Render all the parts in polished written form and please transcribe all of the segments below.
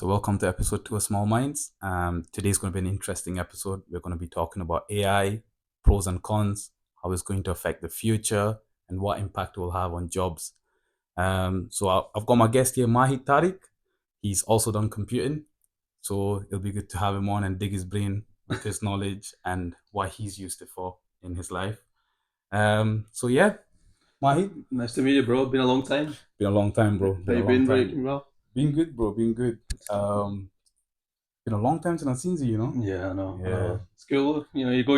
So welcome to episode 2 of Small Minds. Today's going to be an interesting episode. We're going to be talking about AI, pros and cons, how it's going to affect the future, and what impact it will have on jobs. I've got my guest here, Mahit Tariq. He's also done computing, so it'll be good to have him on and dig his brain with his knowledge and what he's used it for in his life. Mahit. Nice to meet you, bro. Been a long time. Been a long time, bro. How you been? Been well? Been good, bro. Been good. Been a long time since I've seen you. Yeah, I know. Yeah. School, you go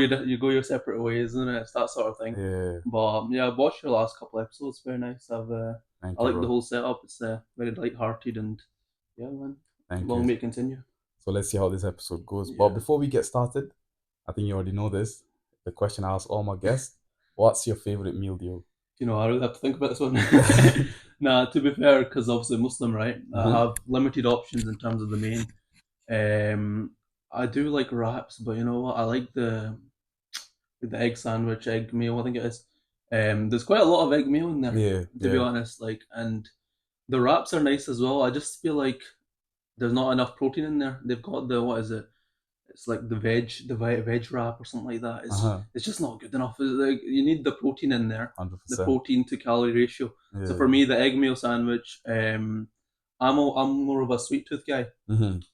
your separate ways, isn't it? It's that sort of thing. Yeah. But yeah, I've watched your last couple episodes. Very nice. I like the whole setup. It's very light-hearted and yeah, man. Long may it continue. So let's see how this episode goes. Yeah. But before we get started, I think you already know this. The question I ask all my guests: what's your favorite meal deal? I really have to think about this one. Nah, to be fair, because obviously Muslim, right? I have limited options in terms of the main. I do like wraps, but you know what? I like the egg sandwich, egg meal. I think it is. There's quite a lot of egg meal in there. Yeah. To be honest, and the wraps are nice as well. I just feel like there's not enough protein in there. They've got what is it? It's like the veg wrap or something like that. It's just not good enough. Like, you need the protein in there, 100%. The protein to calorie ratio. Yeah. So for me, the egg meal sandwich, I'm more of a sweet tooth guy.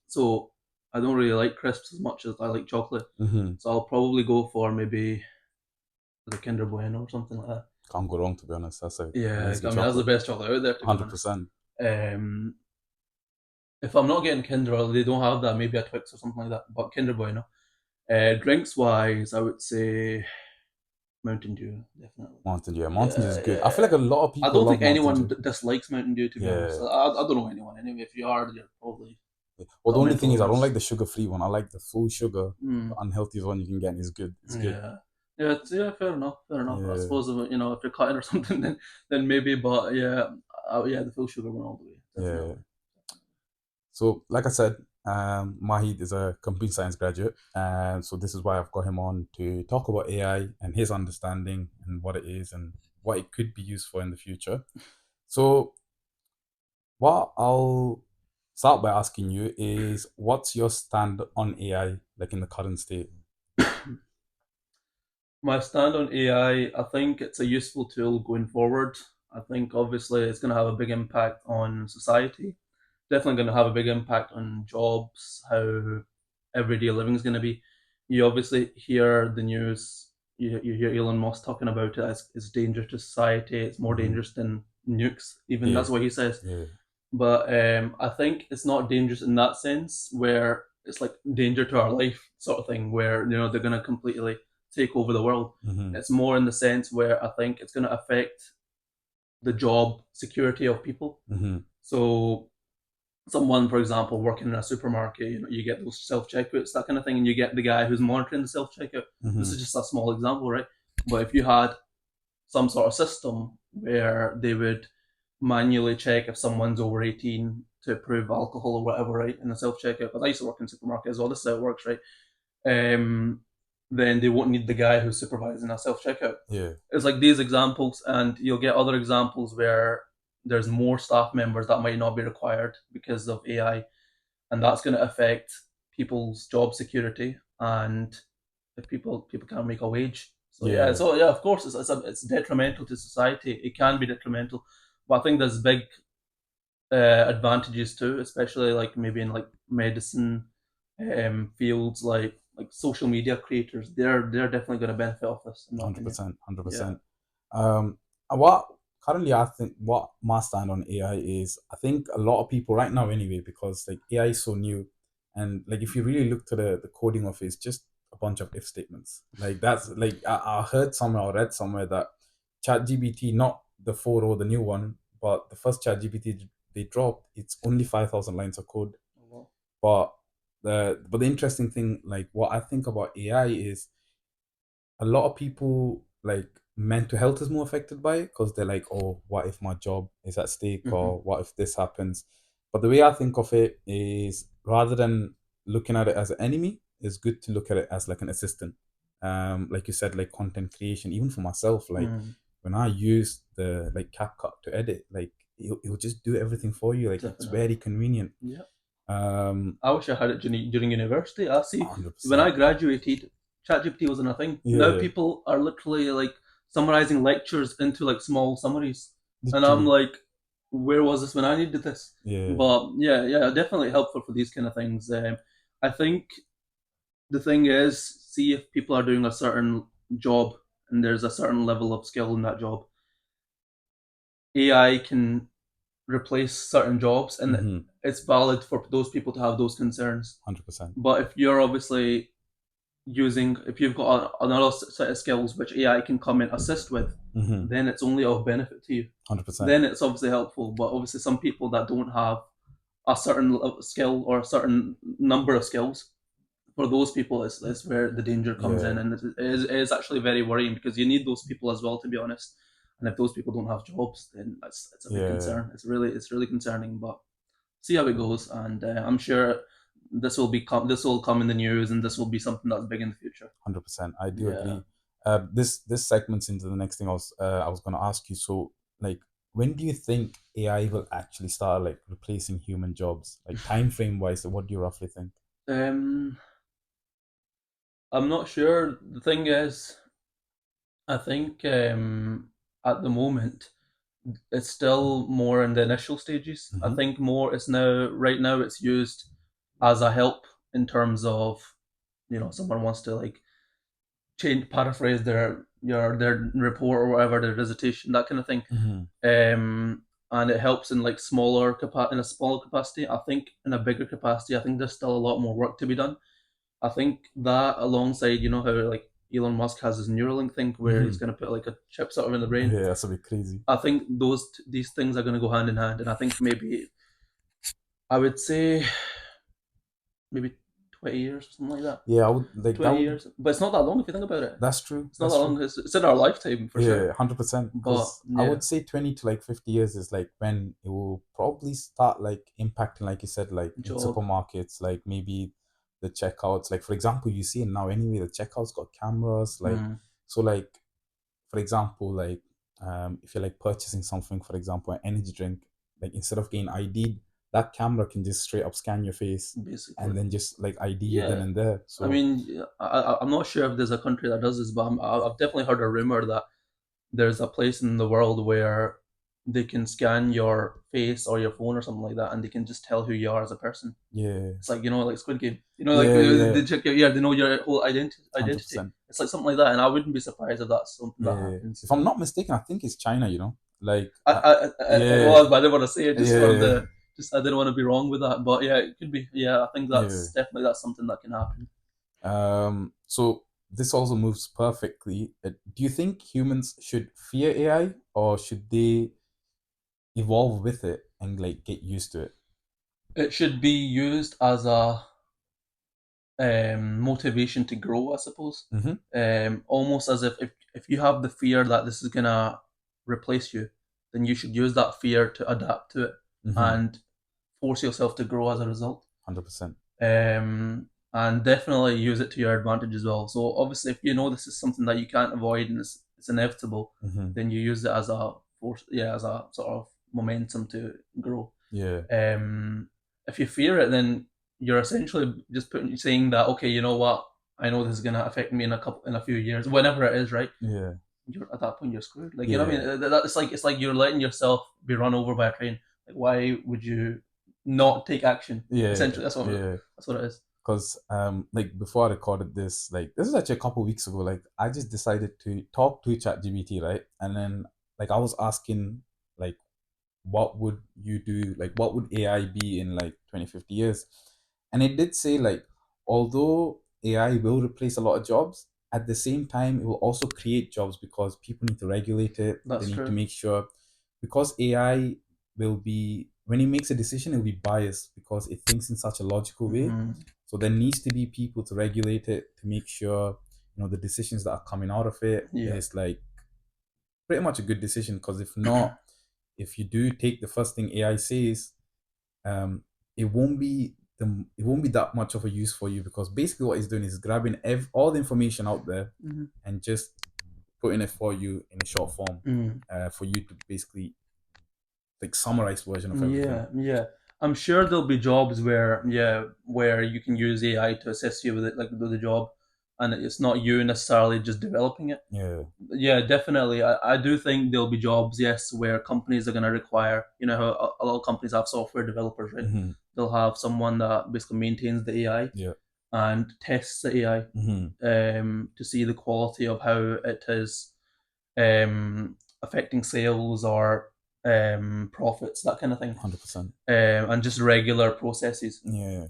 So I don't really like crisps as much as I like chocolate. So I'll probably go for maybe the Kinder Bueno or something like that. Can't go wrong, to be honest. That's that's the best chocolate out there. 100%. If I'm not getting Kinder or they don't have that, maybe a Twix or something like that. But Kinder Bueno. Drinks wise, I would say Mountain Dew, definitely. Mountain Dew is good. I feel like a lot of people. I don't think anyone dislikes Mountain Dew, to be honest. I don't know anyone. Anyway, if you are, you're probably. Well, the only thing is, I don't like the sugar-free one. I like the full sugar. The unhealthy one you can get is good. It's good. Yeah, fair enough. I suppose if you're cutting or something, then maybe. But the full sugar one all the way. Definitely. Yeah. So, like I said, Mahid is a computer science graduate, and so this is why I've got him on to talk about AI and his understanding and what it is and what it could be used for in the future. So, what I'll start by asking you is, what's your stand on AI, like in the current state? My stand on AI, I think it's a useful tool going forward. I think obviously it's going to have a big impact on society. Definitely going to have a big impact on jobs, how everyday living is going to be. You obviously hear the news, you hear Elon Musk talking about it as it's dangerous to society, it's more dangerous than nukes, even that's what he says. But I think it's not dangerous in that sense, where it's like danger to our life sort of thing, where they're going to completely take over the world. It's more in the sense where I think it's going to affect the job security of people. So someone, for example, working in a supermarket, you get those self-checkouts, that kind of thing, and you get the guy who's monitoring the self-checkout. This is just a small example, right? But if you had some sort of system where they would manually check if someone's over 18 to approve alcohol or whatever, right, in the self-checkout, but I used to work in supermarket as well, this is how it works, right? Then they won't need the guy who's supervising a self-checkout. It's like these examples, and you'll get other examples where there's more staff members that might not be required because of AI, and that's going to affect people's job security and if people can't make a wage. So of course it's detrimental to society. It can be detrimental, but I think there's big advantages too, especially like maybe in like medicine fields, like social media creators. They're definitely going to benefit off this. 100%. What currently I think what my stand on AI is, I think a lot of people right now anyway, because like AI is so new, and like if you really look to the coding of it, it's just a bunch of if statements. Like that's like I heard somewhere or read somewhere that ChatGPT, not the 4 or the new one, but the first ChatGPT they dropped, it's only 5,000 lines of code. But the interesting thing, like what I think about AI is, a lot of people like mental health is more affected by it because they're like, oh, what if my job is at stake, or what if this happens? But the way I think of it is, rather than looking at it as an enemy, it's good to look at it as like an assistant. Like you said, like content creation, even for myself, like when I use the like CapCut to edit, like it'll just do everything for you. Like it's very convenient. I wish I had it during university. I see when 100%. I graduated, ChatGPT wasn't a thing. Now Yeah, people are literally like summarizing lectures into like small summaries, and I'm literally. like, where was this when I needed this? Yeah. But yeah, definitely helpful for these kind of things. I think the thing is, see if people are doing a certain job and there's a certain level of skill in that job. AI can replace certain jobs, and Mm-hmm. it's valid for those people to have those concerns. 100%. But if you're obviously if you've got another set of skills which AI can come and assist with, Mm-hmm. then it's only of benefit to you. 100%. Then it's obviously helpful. But obviously, some people that don't have a certain skill or a certain number of skills, for those people, it's where the danger comes in, Yeah. and it is actually very worrying because you need those people as well, to be honest. And if those people don't have jobs, then it's a big Yeah. concern. It's really concerning. But see how it goes, and I'm sure this will come in the news, and this will be something that's big in the future. 100%. I do Yeah. agree. This segments into the next thing I was gonna ask you. So, like, when do you think AI will actually start like replacing human jobs? Like time frame wise, what do you roughly think? Um, I'm not sure. The thing is, I think at the moment it's still more in the initial stages. I Mm-hmm. think more it's now right now it's used as a help in terms of someone wants to like change paraphrase their report or whatever, their dissertation, that kind of thing. Mm-hmm. And it helps in like in a smaller capacity. I think in a bigger capacity, I think there's still a lot more work to be done. I think that alongside, how like Elon Musk has his Neuralink thing where Mm-hmm. he's going to put like a chip sort of in the brain. Yeah, that's a bit crazy. I think these things are going to go hand in hand, and I think maybe I would say maybe 20 years or something like that. Yeah, I would like that 20 would years, but it's not that long if you think about it. that's true. It's not that That's long. true. It's in our lifetime for Yeah, sure. 100%. But Because I yeah, would say 20 to like 50 years is like when it will probably start like impacting, like you said, like in job. supermarkets, like maybe the checkouts. Like for example, you see it now anyway, the checkouts got cameras, like Mm, so like for example, like if you're like purchasing something, for example, an energy drink, like instead of getting ID'd, that camera can just straight up scan your face basically. and then just like ID you then Yeah. and there. I So mean, I'm not sure if there's a country that does this, but I've definitely heard a rumor that there's a place in the world where they can scan your face or your phone or something like that, and they can just tell who you are as a person. yeah, It's like like Squid Game. Like yeah, yeah, they check your they know your whole hundred identity. percent. It's like something like that, and I wouldn't be surprised if that's something that Yeah, happens. if I'm not mistaken, I think it's China. Like It yeah, was, but I didn't want to say it just for yeah, the just I didn't want to be wrong with that. But yeah, it could be. Yeah, I think yeah. that's something that can happen. So this also moves perfectly. Do you think humans should fear AI or should they evolve with it and like get used to it? It should be used as a motivation to grow, I suppose. Mm-hmm. Almost as if you have the fear that this is gonna replace you, then you should use that fear to adapt to it Mm-hmm. and force yourself to grow as a result. 100%. And definitely use it to your advantage as well. So obviously, if you know this is something that you can't avoid and it's inevitable, Mm-hmm. then you use it as a force, as a sort of momentum to grow. Yeah. If you fear it, then you're essentially just saying that, okay, you know what, I know this is gonna affect me in a few years, whenever it is, right? Yeah. You're at that point you're screwed. Like you know what I Yeah. mean? It's like you're letting yourself be run over by a train. Like why would you not take action? Yeah. Essentially, Yeah. that's what it is. Because like before I recorded this, like this was actually a couple weeks ago, like I just decided to talk to ChatGPT, right? And then like I was asking like what would you do, like what would AI be in like 20-50 years? And it did say like although AI will replace a lot of jobs, at the same time it will also create jobs because people need to regulate it. They That's need to true. make sure, because AI will be, when it makes a decision, it will be biased because it thinks in such a logical way. Hmm. So there needs to be people to regulate it to make sure the decisions that are coming out of it Yeah. is like pretty much a good decision. Because if not, if you do take the first thing AI says, it won't be it won't be that much of a use for you, because basically what it's doing is grabbing all the information out there Hmm. and just putting it for you in a short form, Mm. for you to basically like summarize version of everything. Yeah, yeah. I'm sure there'll be jobs where you can use AI to assist you with it, like with the job, and it's not you necessarily just developing it. Yeah. Yeah, definitely. I do think there'll be jobs, yes, where companies are going to require, how a lot of companies have software developers, right? Mm-hmm. They'll have someone that basically maintains the AI Yeah. and tests the AI Mm-hmm. to see the quality of how it is um, affecting sales or profits, that kind of thing, 100%. and just regular processes. Yeah.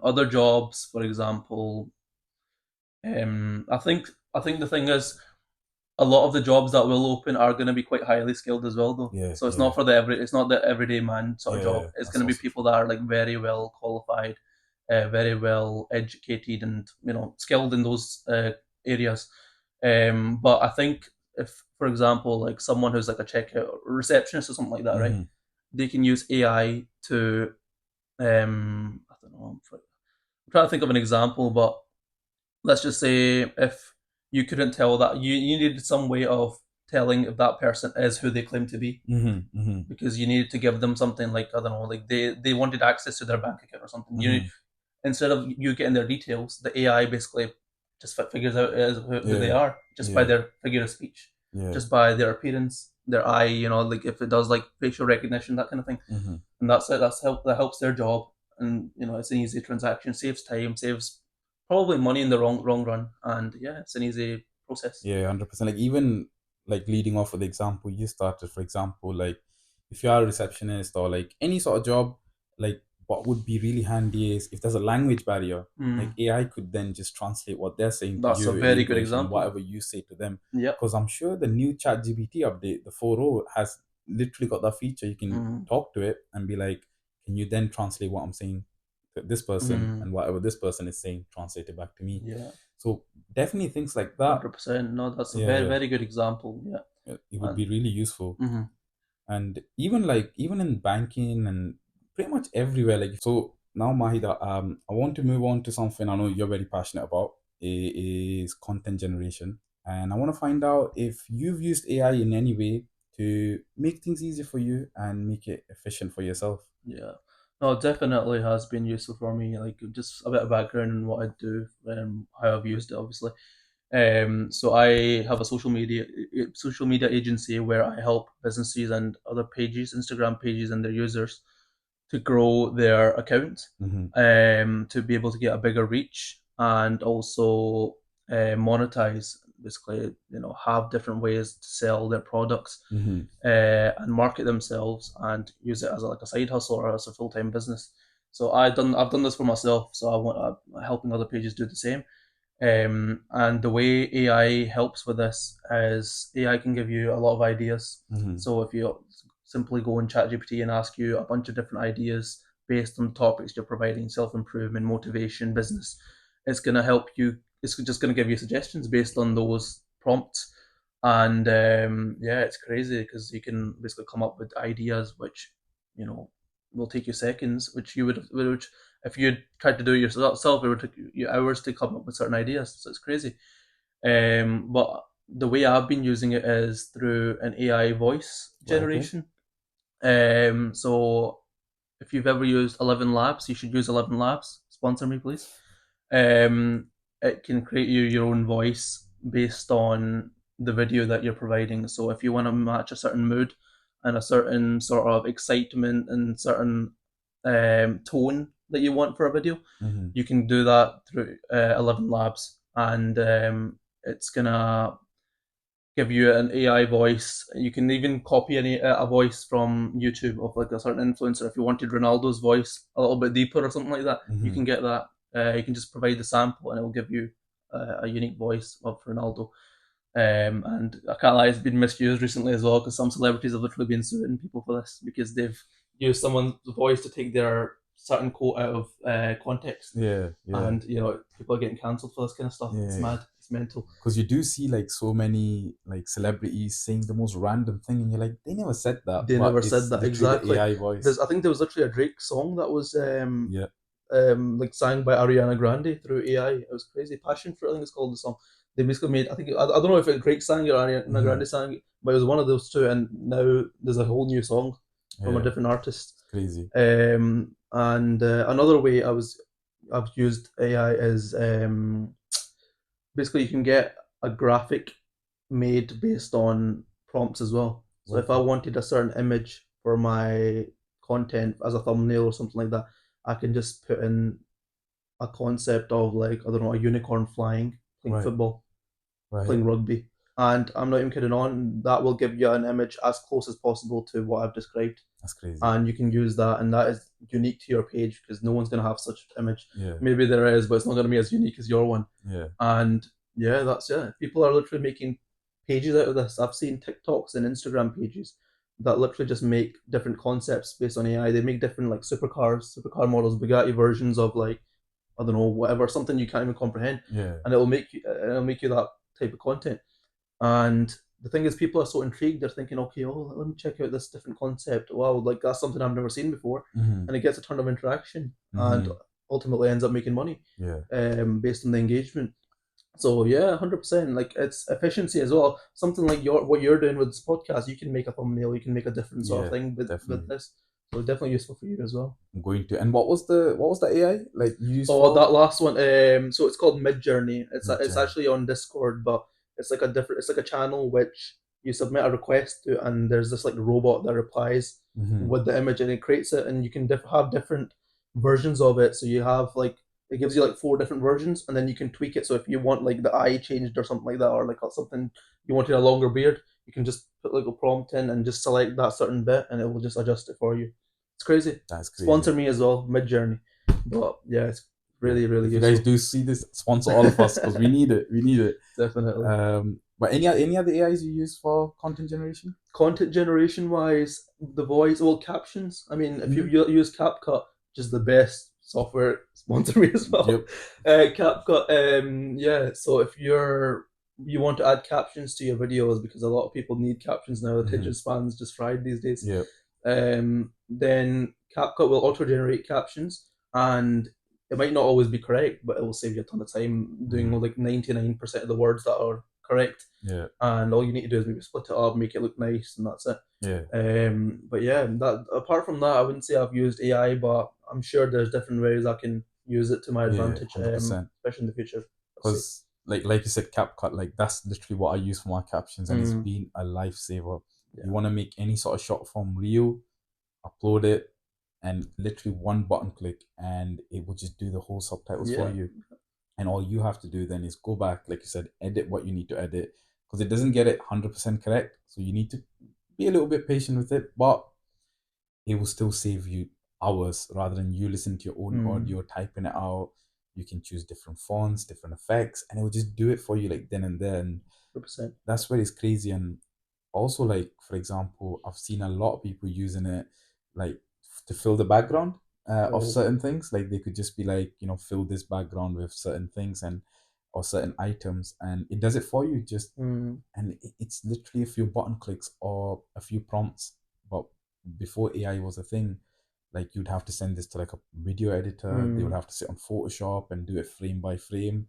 Other jobs, for example, I think the thing is, a lot of the jobs that will open are going to be quite highly skilled as well, though. Yeah. So Yeah. it's not the everyday man sort of job. Yeah. It's That's going to be also people true. that are like very well qualified, very well educated, and skilled in those areas. But I think if, for example, like someone who's like a checkout receptionist or something like that, right? Mm-hmm. They can use AI to I don't know. I'm trying to think of an example, but let's just say if you couldn't tell that you needed some way of telling if that person is who they claim to be, Mm-hmm. Mm-hmm. because you needed to give them something like, I don't know, like they wanted access to their bank account or something. Mm-hmm. Instead of you getting their details, the AI basically just figures out who they Yeah. are just by Yeah. their figure of speech, Yeah. just by their appearance, their eye, like if it does like facial recognition, that kind of thing. Mm-hmm. And that's it. That helps their job, and it's an easy transaction, saves time, saves probably money in the wrong run, and yeah, it's an easy process. Yeah, 100%. Like even like leading off with the example you started, for example, like if you are a receptionist or like any sort of job, like what would be really handy is if there's a language barrier, like Mm, AI could then just translate what they're saying to that's a you in very good English and example. whatever you say to them. Yep. Because I'm sure the new Chat GPT update, the 4.0, has literally got that feature. You can Mm, talk to it and be like, can you then translate what I'm saying to this person, mm, and whatever this person is saying, translate it back to me. yeah. So definitely things like that. 100%. No, that's a Yeah, very, yeah, very good example. Yeah. it would And be really useful. hmm And even in banking and pretty much everywhere. Like, so now, Mahida, I want to move on to something I know you're very passionate about. Is content generation, and I want to find out if you've used AI in any way to make things easier for you and make it efficient for yourself. yeah. No, it definitely has been useful for me. Like just a bit of background on what I do and how I've used it, obviously. So I have a social media agency where I help businesses and other pages, Instagram pages, and their users to grow their account, Mm-hmm. to be able to get a bigger reach and also monetize. Basically, have different ways to sell their products Mm-hmm. and market themselves and use it as like a side hustle or as a full time business. So I've done this for myself. So I want helping other pages do the same. And the way AI helps with this is AI can give you a lot of ideas. Mm-hmm. So if you simply go in ChatGPT and ask you a bunch of different ideas based on topics you're providing, self-improvement, motivation, business, it's going to help you. It's just going to give you suggestions based on those prompts. And yeah, it's crazy because you can basically come up with ideas which, will take you seconds, which if you tried to do it yourself, it would take you hours to come up with certain ideas. So it's crazy. But the way I've been using it is through an AI voice Right. Okay. generation. So if you've ever used 11 Labs, you should use 11 Labs. Sponsor me, please. Um, it can create you your own voice based on the video that you're providing. So if you want to match a certain mood and a certain sort of excitement and certain tone that you want for a video, Mm-hmm. you can do that through 11 Labs, and it's gonna give you an AI voice. You can even copy a voice from YouTube of like a certain influencer. If you wanted Ronaldo's voice a little bit deeper or something like that, you Mm-hmm. can get that. You can just provide the sample and it will give you a unique voice of Ronaldo. And I can't lie, it's been misused recently as well because some celebrities have literally been suing people for this because they've used someone's voice to take their certain quote out of context. Yeah. Yeah. And people are getting cancelled for this kind of stuff. It's Yeah. mad. It's mental. Because you do see like so many like celebrities saying the most random thing, and you're like, they never said that, They but never said it's that literally the exactly. AI voice. I think there was literally a Drake song that was Yeah. like sang by Ariana Grande through AI. It was crazy. Passion Fruit, I think it's called the song. They basically made. I don't know if it Drake sang it or Ariana Mm-hmm. Grande sang it, but it was one of those two. And now there's a whole new song from a Yeah. different artist. It's crazy. And another way I've used AI is basically you can get a graphic made based on prompts as well. So if I Okay. wanted a certain image for my content as a thumbnail or something like that, I can just put in a concept of, like, I don't know, a unicorn flying, playing Right. football, Right. playing rugby. And I'm not even kidding on, that will give you an image as close as possible to what I've described. That's crazy. And you can use that, and that is unique to your page because no one's going to have such image. Yeah. Maybe there is, but it's not going to be as unique as your one. Yeah. And yeah, that's it. People are literally making pages out of this. I've seen TikToks and Instagram pages that literally just make different concepts based on AI. They make different, like, supercar models, Bugatti versions of, like, I don't know, whatever, something you can't even comprehend, Yeah. and it'll make you that type of content. And the thing is, people are so intrigued. They're thinking, okay, oh, let me check out this different concept. Wow, like, that's something I've never seen before, Mm-hmm. and it gets a ton of interaction, and Mm-hmm. ultimately ends up making money, Yeah. based on the engagement. So yeah, 100%. Like, it's efficiency as well. Something like what you're doing with this podcast, you can make a thumbnail, you can make a different sort of Yeah. thing with Definitely. this. So definitely useful for you as well. I'm going to. And what was the AI like used Oh, for? that last one. So it's called Midjourney. It's Midjourney. actually on Discord, but it's like a different. It's like a channel which you submit a request to, and there's this, like, robot that replies Mm-hmm. with the image, and it creates it, and you can have different versions of it. So you have, like, it gives you like four different versions, and then you can tweak it. So if you want, like, the eye changed or something like that, or like something you wanted a longer beard, you can just put, like, a prompt in and just select that certain bit, and it will just adjust it for you. It's crazy. That's crazy. Sponsor me as well, Midjourney. But yeah, it's Yeah. really, really If you guys useful. do see this, sponsor all of us because we need it. We need it. Definitely. But any other AIs you use for content generation? Content generation wise, the voice, well, captions. I mean, if you Mm-hmm. use CapCut, which is the best software, sponsor me as well. Yep. CapCut, yeah. So if you want to add captions to your videos, because a lot of people need captions now, Mm-hmm. attention spans just fried these days. Yep. Then CapCut will auto generate captions, and it might not always be correct, but it will save you a ton of time doing, Mm-hmm. like, 99% of the words that are correct. Yeah. And all you need to do is maybe split it up, make it look nice, and that's it. Yeah. But yeah, that apart from that, I wouldn't say I've used AI, but I'm sure there's different ways I can use it to my Yeah. advantage, 100%. especially in the future. Let's see. Because like you said, CapCut, like that's literally what I use for my captions, and it's Mm, been a lifesaver. You yeah, want to make any sort of short form reel, upload it, and literally one button click, and it will just do the whole subtitles for yeah, you. And all you have to do then is go back, like you said, edit what you need to edit, because it doesn't get it 100% correct. So you need to be a little bit patient with it, but it will still save you hours rather than you listen to your own mm, audio, typing it out. You can choose different fonts, different effects, and it will just do it for you like then and there. And 100%. that's where it's crazy. And also, like, for example, I've seen a lot of people using it like to fill the background of Oh, certain things. Like they could just be like, fill this background with certain things and or certain items, and it does it for you. Just mm, and it's literally a few button clicks or a few prompts. But before AI was a thing, like you'd have to send this to like a video editor. They would mm, have to sit on Photoshop and do it frame by frame.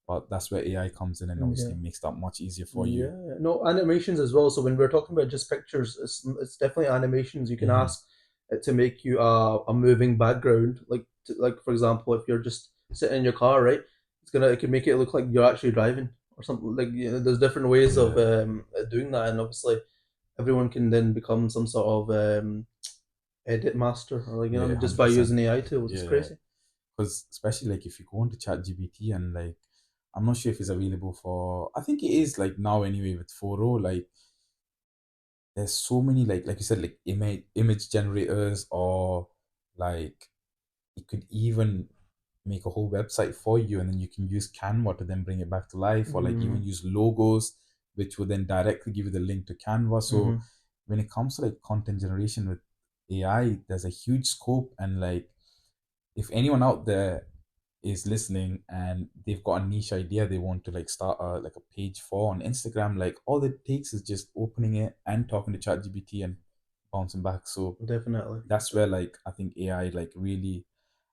But that's where AI comes in and yeah. obviously makes that much easier for you. Yeah, no, animations as well. So when we're talking about just pictures, it's definitely animations. You can Mm-hmm. ask it to make you a moving background. Like for example, if you're just sitting in your car, right? It can make it look like you're actually driving or something. Like, there's different ways of Yeah, doing that, and obviously everyone can then become some sort of edit master, or, like, yeah, just hundred by percent. using AI tools. It's Yeah, crazy. because especially like if you go into ChatGPT and like I'm not sure if it's available for. I think it is like now anyway with Foro. Like there's so many like you said like image generators or like it could even make a whole website for you, and then you can use Canva to then bring it back to life, or like even Mm, use logos which will then directly give you the link to Canva. So mm-hmm. when it comes to like content generation with AI, there's a huge scope. And like if anyone out there is listening and they've got a niche idea they want to like start like a page for on Instagram, like all it takes is just opening it and talking to ChatGPT and bouncing back. So Definitely. that's where like I think AI like really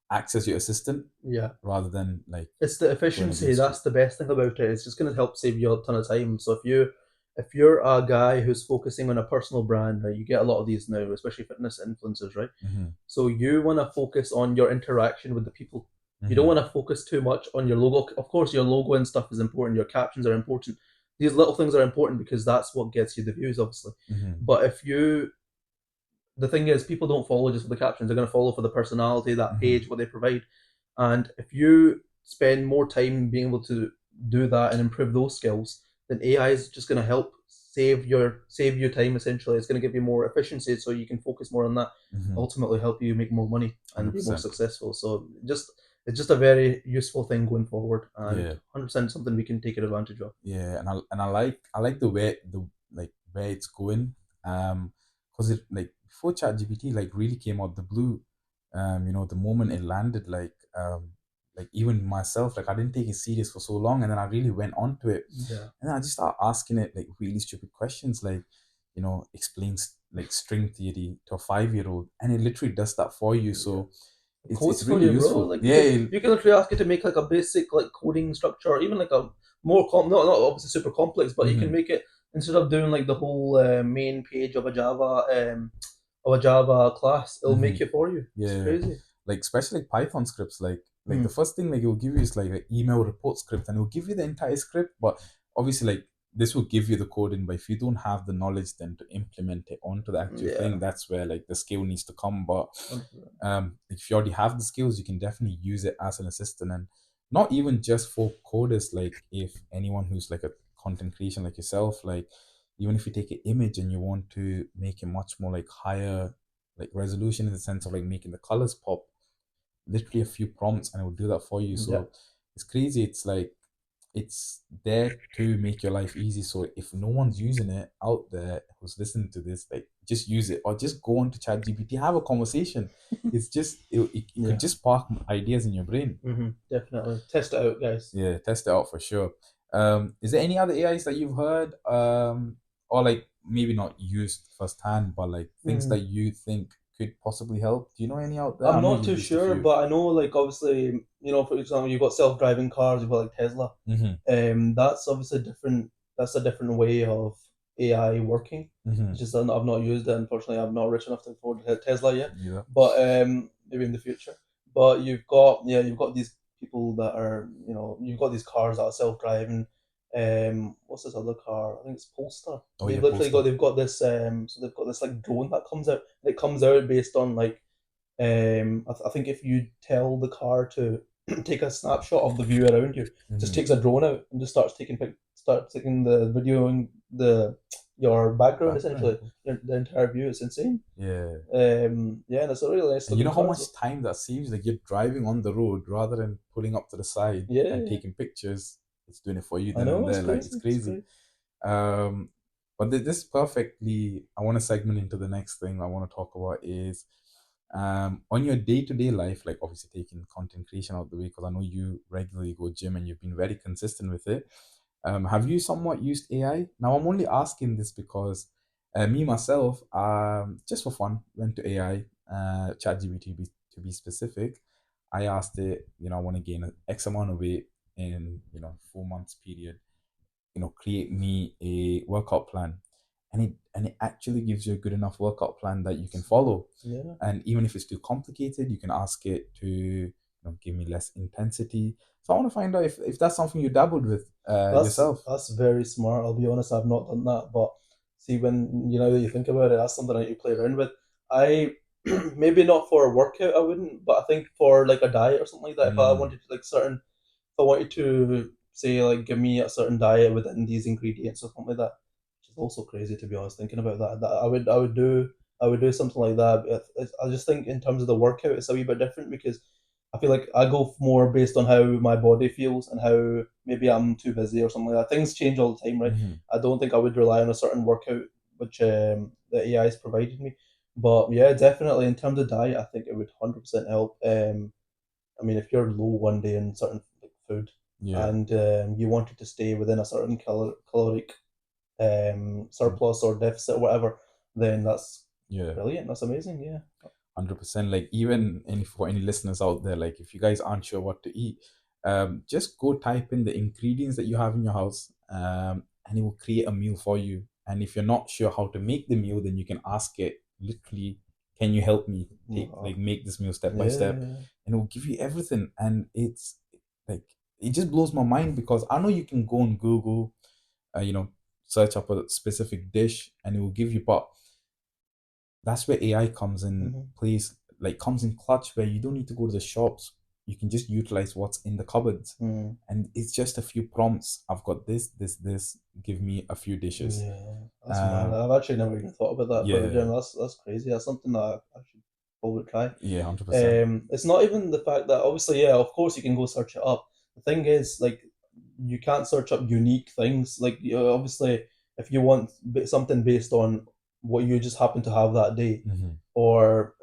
acts as your assistant Yeah. rather than like It's the going efficiency. against you. That's the best thing about it. It's just going to help save you a ton of time. So if you if you're a guy who's focusing on a personal brand, right, you get a lot of these now, especially fitness influencers, right? Mm-hmm. So you want to focus on your interaction with the people. You don't Mm-hmm. want to focus too much on your logo. Of course, your logo and stuff is important. Your captions are important. These little things are important because that's what gets you the views, obviously. Mm-hmm. But if you, the thing is, people don't follow just for the captions. They're going to follow for the personality, that Mm-hmm. page, what they provide. And if you spend more time being able to do that and improve those skills, then AI is just going to help save your time. Essentially, it's going to give you more efficiency, so you can focus more on that. Mm-hmm. Ultimately, help you make more money and be more 100%. successful. So just it's just a very useful thing going forward, and Yeah. 100% something we can take advantage of. Yeah, and I like the way where it's going. Because it like before ChatGPT like really came out the blue. The moment it landed, like even myself, like I didn't take it serious for so long, and then I really went onto it, Yeah. and I just started asking it like really stupid questions, like explains like string theory to a 5-year-old, and it literally does that for you. Yeah. So it's Codes for really you, bro. useful. Like Yeah. you can literally ask it to make like a basic like coding structure, or even like a more not obviously super complex, but you can Hmm. make it instead of doing like the whole main page of a Java class, it'll Hmm. make it for you. It's Yeah, crazy. like especially like Python scripts, like the Mm. first thing like it will give you is like an email report script, and it will give you the entire script. But obviously, like this will give you the coding, but if you don't have the knowledge then to implement it onto the actual Yeah. thing, that's where like the skill needs to come. But 100%. if you already have the skills, you can definitely use it as an assistant, and not even just for coders. Like if anyone who's like a content creation like yourself, like even if you take an image and you want to make it much more like higher like resolution in the sense of like making the colors pop, literally a few prompts and it will do that for you. Yeah. So it's crazy. It's like it's there to make your life easy. So if no one's using it out there who's listening to this, like just use it or just go on to chat gpt, have a conversation. It's just it could Yeah. just spark ideas in your brain. Definitely test it out, guys. Yeah, test it out for sure. Is there any other ais that you've heard, or like maybe not used firsthand, but like things Mm. that you think could possibly help? Do you know any out there? I I'm know not you've too used a sure, few. but I know like obviously, for example, you've got self-driving cars, you've got like Tesla. Mm-hmm. That's obviously different. That's a different way of AI working. Mm-hmm. It's just that I've not used it. Unfortunately, I'm not rich enough to afford a Tesla yet. Yeah. But maybe in the future. But you've got these people that are you've got these cars that are self-driving. What's this other car? I think it's Polestar. Oh yeah, poster. They've got this so they've got this like drone that comes out. And it comes out based on like I think if you tell the car to take a snapshot of the view around you, it just Mm-hmm. takes a drone out and just starts taking the video and the your background Background. essentially, the entire view. It's insane. Yeah. Yeah, and it's a really nice And you looking know how car. much time that saves? Like you're driving on the road rather than pulling up to the side Yeah, and yeah. taking pictures. It's doing it for you I then and know it's there. Like it's crazy. It's crazy. crazy. Um, but this perfectly, I want to segment into the next thing I want to talk about is on your day-to-day life, like obviously taking content creation out of the way, because I know you regularly go gym and you've been very consistent with it. Have you somewhat used AI? Now I'm only asking this because me myself, just for fun, went to AI, ChatGPT to be specific. I asked it, I want to gain an X amount of weight in 4 months period, create me a workout plan, and it actually gives you a good enough workout plan that you can follow. Yeah. And even if it's too complicated, you can ask it to give me less intensity. So I want to find out if that's something you dabbled with yourself. That's very smart. I'll be honest, I've not done that, but see when now that you think about it, that's something that you play around with. I maybe not for a workout, I wouldn't, but I think for like a diet or something like that. If I Mm, wanted to if I wanted to say like give me a certain diet within these ingredients or something like that, which is also crazy to be honest. Thinking about that I would do something like that. I just think in terms of the workout, it's a wee bit different because I feel like I go more based on how my body feels and how maybe I'm too busy or something like that. Things change all the time, right? mhm. I don't think I would rely on a certain workout which the AI has provided me. But yeah, definitely in terms of diet, I think it would 100% help. I mean, if you're low one day in certain like, food Yeah. and you wanted to stay within a certain caloric Mm, surplus or deficit or whatever, then that's yeah. brilliant. That's amazing. Yeah. 100%. Like even any for any listeners out there, like if you guys aren't sure what to eat, just go type in the ingredients that you have in your house, and it will create a meal for you. And if you're not sure how to make the meal, then you can ask it literally, can you help me Wow. make this meal step by step? Yeah. And it will give you everything. And it's like, it just blows my mind, because I know you can go on Google, you know, search up a specific dish and it will give you, but that's where AI comes in Mhm. place, like comes in clutch, where you don't need to go to the shops. You can just utilize what's in the cupboards. Mm. And it's just a few prompts. I've got this. Give me a few dishes. Yeah, that's mad. Um, I've actually never even thought about that for the yeah, gym. That's crazy. That's something that I should probably try. yeah, 100%. It's not even the fact that obviously, yeah, of course you can go search it up. The thing is, like, you can't search up unique things. Like, obviously, if you want something based on what you just happen to have that day, Mm-hmm. or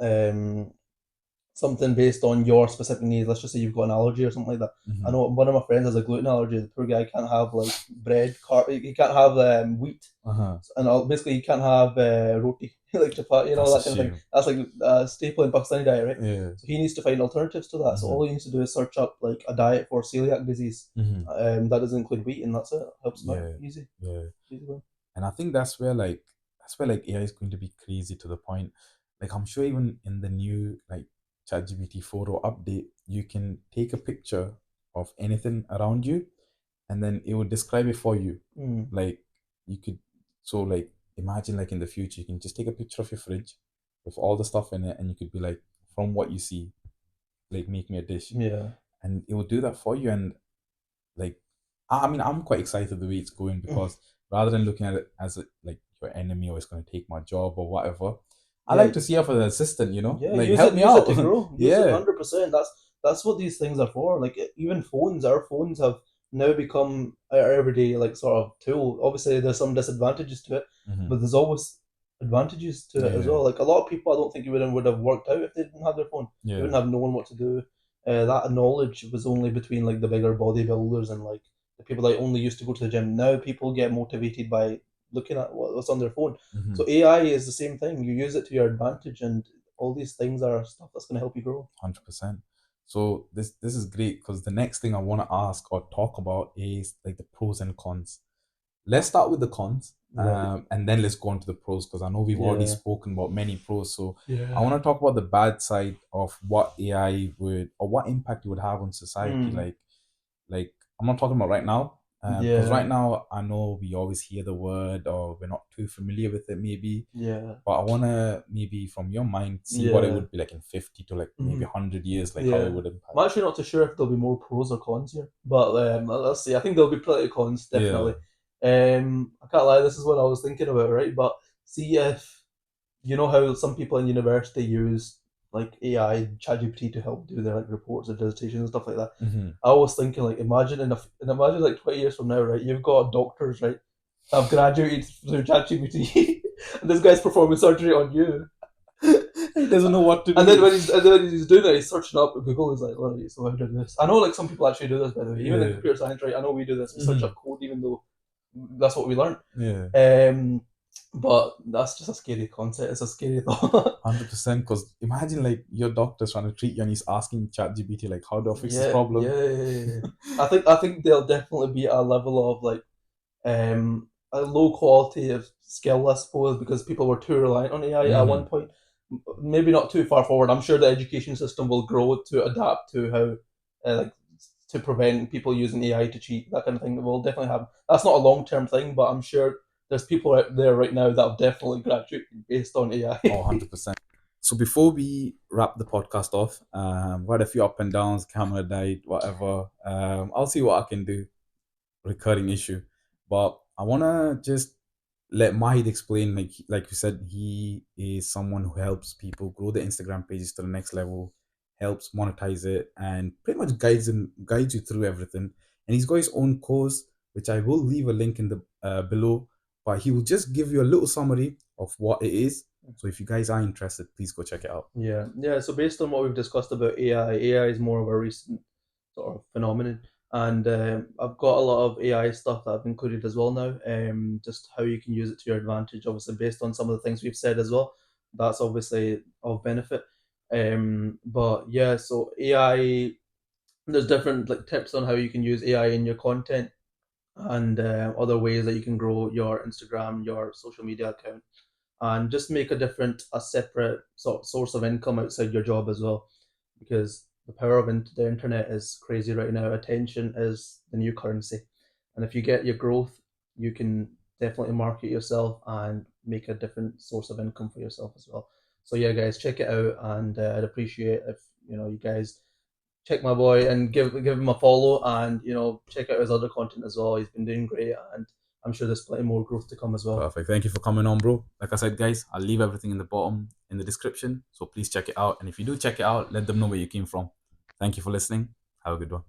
something based on your specific needs. Let's just say you've got an allergy or something like that. I Mm-hmm. know one of my friends has a gluten allergy. The poor guy can't have like bread, he can't have wheat, Uh-huh. and basically he can't have roti, like chapati, That's a that kind of thing. shame. That's like a staple in Pakistani diet, right? Yeah. So he needs to find alternatives to that. So Mm-hmm. all he needs to do is search up like a diet for celiac disease. Mm-hmm. That doesn't include wheat, and that's it. Helps him out. Yeah. Easy, Yeah. easy one. And I think that's where AI is going to be crazy, to the point. Like, I'm sure even in the new like ChatGPT photo update, you can take a picture of anything around you, and then it will describe it for you. Mm, Like, you could, so like, imagine like in the future, you can just take a picture of your fridge with all the stuff in it, and you could be like, from what you see, like, make me a dish, yeah. and it will do that for you. And like, I mean, I'm quite excited the way it's going, because rather than looking at it as like your enemy, or it's going to take my job or whatever, I Yeah, like to see her for the assistant, yeah, like, help me use it out. to grow. Use it Yeah. 100%. That's what these things are for. Like even phones, our phones have now become our everyday like sort of tool. Obviously, there's some disadvantages to it, Hmm. but there's always advantages to it as Yeah. well. Like a lot of people, I don't think would have worked out if they didn't have their phone. They Yeah. wouldn't have known what to do. That knowledge was only between like the bigger bodybuilders and like the people that only used to go to the gym. Now people get motivated by looking at what's on their phone. Hmm. So AI is the same thing. You use it to your advantage, and all these things are stuff that's going to help you grow. 100%. So this is great, because the next thing I want to ask or talk about is like the pros and cons. Let's start with the cons, Right. and then let's go on to the pros, because I know we've already Yeah. spoken about many pros. So I Yeah. want to talk about the bad side of what AI would, or what impact it would have on society. Mm. Like, I'm not talking about right now, because Yeah. right now I know we always hear the word, or we're not too familiar with it, maybe. Yeah. But I want to, maybe from your mind, see what it Yeah. would be like in 50 to like maybe Hmm. 100 years, like how it Yeah. would impact. I'm actually not too sure if there'll be more pros or cons here, but let's see. I think there'll be plenty of cons, Yeah. definitely. I can't lie. This is what I was thinking about, right? But see if you know how some people in university use like AI, ChatGPT to help do their like reports or dissertations and stuff like that. Hmm. I was thinking like imagine like 20 years from now, right? You've got doctors, right? Have graduated through ChatGPT, and this guy's performing surgery on you. He doesn't know what to And then do. when he's doing it, he's searching up Google. He's like, "All right, so how do this?" I know like some people actually do this, by the way. Even in Yeah. computer science, right? I know we do this. We search Hmm. up code, even though that's what we learn. Yeah. Um, but that's just a scary concept. It's a scary thought. 100%. Because imagine like your doctor's trying to treat you, and he's asking ChatGPT like, how do I fix this Yeah, problem? yeah, yeah, yeah. I think there'll definitely be a level of like a low quality of skill, I suppose, because people were too reliant on AI at one Hmm. point. Maybe not too far forward. I'm sure the education system will grow to adapt to how, like, to prevent people using AI to cheat. That kind of thing will definitely happen. That's not a long term thing, but I'm sure there's people out there right now that have definitely graduated based on Oh, AI. 100%. So before we wrap the podcast off, we had a few up and downs, camera died, whatever. I'll see what I can do. Recurring issue. But I wanna just let Mahid explain, like you said, he is someone who helps people grow their Instagram pages to the next level, helps monetize it, and pretty much guides you through everything. And he's got his own course, which I will leave a link in the below. But he will just give you a little summary of what it is. So if you guys are interested, please go check it out. Yeah, yeah. So based on what we've discussed about AI is more of a recent sort of phenomenon, and I've got a lot of AI stuff that I've included as well now. Just how you can use it to your advantage, obviously based on some of the things we've said as well. That's obviously of benefit. But yeah, so AI, there's different like tips on how you can use AI in your content. and other ways that you can grow your Instagram, your social media account, and just make a separate source of income outside your job as well, because the power of the internet is crazy right now. Attention is the new currency, and if you get your growth, you can definitely market yourself and make a different source of income for yourself as well. So yeah, guys, check it out, and I'd appreciate if you guys check my boy and give him a follow, and check out his other content as well. He's been doing great, and I'm sure there's plenty more growth to come as well. Perfect. Thank you for coming on, bro. Like I said, guys, I'll leave everything in the bottom in the description. So please check it out. And if you do check it out, let them know where you came from. Thank you for listening. Have a good one.